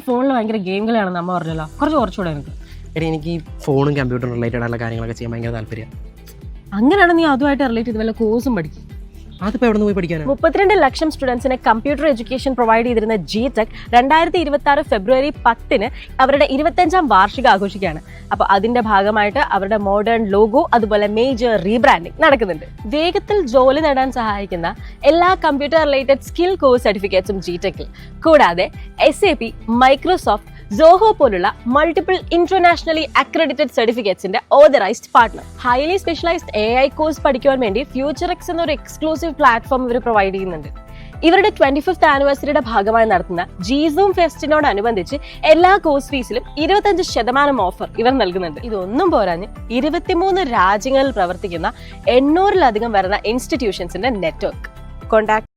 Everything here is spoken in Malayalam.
ഫോണിൽ ഭയങ്കര ഗെയിം കളിയാണെന്ന് അമ്മ പറഞ്ഞല്ലോ, കുറച്ചുകൂടെ എനിക്ക്. എടി എനിക്ക് ഈ ഫോണും കമ്പ്യൂട്ടറും റിലേറ്റഡ് ആയിട്ടുള്ള കാര്യങ്ങളൊക്കെ ചെയ്യാൻ ഭയങ്കര താല്പര്യം. അങ്ങനെയാണ് നീ അതുമായിട്ട് റിലേറ്റ് ചെയ്ത് വല്ല കോഴ്സും പഠിക്കും. അതിപ്പോൾ എവിടെ നിന്ന് പോയി പഠിക്കാനാണ്? 32 ലക്ഷം സ്റ്റുഡൻസിന് കമ്പ്യൂട്ടർ എഡ്യൂക്കേഷൻ പ്രൊവൈഡ് ചെയ്തിരുന്ന GTech 2026 ഫെബ്രുവരി 10 അവരുടെ 25ാം വാർഷികം ആഘോഷിക്കുകയാണ്. അപ്പോൾ അതിന്റെ ഭാഗമായിട്ട് അവരുടെ മോഡേൺ ലോഗോ അതുപോലെ മേജർ റീബ്രാൻഡിംഗ് നടക്കുന്നുണ്ട്. വേഗത്തിൽ ജോലി നേടാൻ സഹായിക്കുന്ന എല്ലാ കമ്പ്യൂട്ടർ റിലേറ്റഡ് സ്കിൽ കോഴ്സ് സർട്ടിഫിക്കറ്റ്സും GTechൽ, കൂടാതെ SAP, മൈക്രോസോഫ്റ്റ്, സോഹോ പോലുള്ള മൾട്ടിപ്പിൾ ഇന്റർനാഷണലി അക്രഡിറ്റഡ് സർട്ടിഫിക്കറ്റ്സിന്റെ authorised partner. Highly specialised AI course പഠിക്കുവാൻ വേണ്ടി ഫ്യൂച്ചർഎക്സ് എന്നൊരു എക്സ്ക്ലൂസീവ് പ്ലാറ്റ്ഫോം ഇവർ പ്രൊവൈഡ് ചെയ്യുന്നുണ്ട്. ഇവരുടെ 25th ആനിവേഴ്സറിയുടെ ഭാഗമായി നടത്തുന്ന G-Zoom ഫെസ്റ്റിനോടനുബന്ധിച്ച് എല്ലാ കോഴ്സ് ഫീസിലും 25% ഓഫർ ഇവർ നൽകുന്നുണ്ട്. ഇതൊന്നും പോരാഞ്ഞ് 23 രാജ്യങ്ങളിൽ പ്രവർത്തിക്കുന്ന 800-ലധികം വരുന്ന ഇൻസ്റ്റിറ്റ്യൂഷൻസിന്റെ നെറ്റ്വർക്ക്. കോൺടാക്ട്